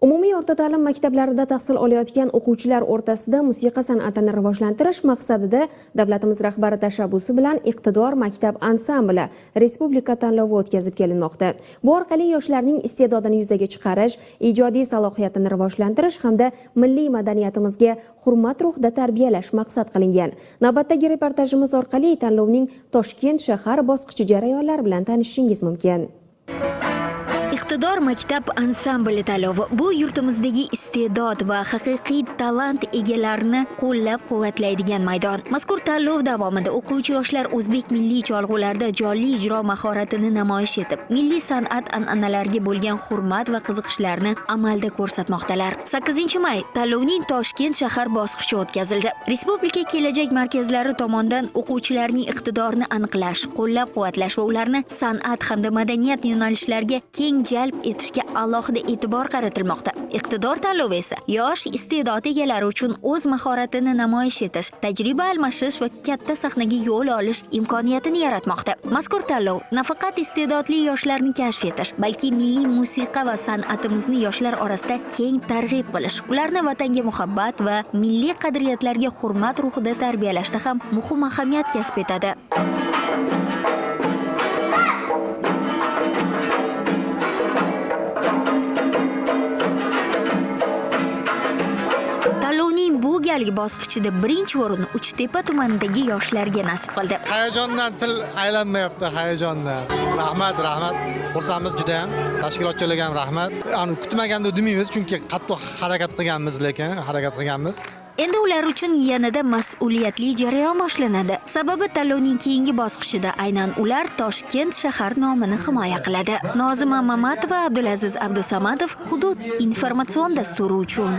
Umumiy o'rta ta'lim maktablarida tahsil olayotgan o'quvchilar o'rtasida musiqa san'atini rivojlantirish maqsadida davlatimiz rahbari tashabbusi bilan Iqtidor maktab ansambli respublika tanlovi o'tkazib kelinmoqda. Bu orqali yoshlarning iste'dodini yuzaga chiqarish, ijodiy salohiyatini rivojlantirish hamda milliy madaniyatimizga hurmat ruhida tarbiyalash maqsad qilingan. Navbatdagi reportajimiz orqali tanlovning Toshkent shahar bosqichi jarayonlari bilan tanishishingiz mumkin. Iqtidor maktab ansambli tanlovi bu yurtimizdagi iste'dod va haqiqiy talant egalarini qo'llab-quvvatlaydigan maydon. Mazkur tanlov davomida o'quvchi yoshlar o'zbek milliy cholg'ularida jonli ijro mahoratini namoyish etib, milliy san'at an'analariga bo'lgan hurmat va qiziqishlarini amalda ko'rsatmoqdalar. 8-may tanlovning Toshkent shahar bosqichi o'tkazildi. Respublika kelajak markazlari tomonidan o'quvchilarning iqtidorini aniqlash, qo'llab-quvvatlash va ularni san'at hamda madaniyat yo'nalishlariga keng jalb etishga alohida e'tibor qaratilmoqda. Iqtidor tanlovi esa yosh iste'dod egalari uchun o'z mahoratini namoyish etish, tajriba almashish va katta sahnaga yo'l olish imkoniyatini yaratmoqda. Mazkur tanlov nafaqat iste'dodli yoshlarni kashf etish, balki milliy musiqa va san'atimizni yoshlar orasida keng targ'ib qilish, ularni vatanga muhabbat va milliy qadriyatlarga hurmat ruhida tarbiyalashda ham muhim ahamiyat kasb etadi. Tanlovning bu galgi bosqichida birinchi o'rin Uchtepa tumanidagi yoshlarga nasib qildi. Hayajondan til aylanmayapti, hayajondan. Rahmat. Xursandmiz juda ham. Tashkilotchilarga ham rahmat. Kutmaganda demaymiz, chunki qattiq harakat qilganmiz. Endi ular uchun yanada mas'uliyatli jarayon boshlanadi. Sababi tanlovning keyingi bosqichida aynan ular Toshkent shahar nomini himoya qiladi. Nozima Mamatova, Abdulaziz Abdusamadov, Hudud informatsion dasturi uchun.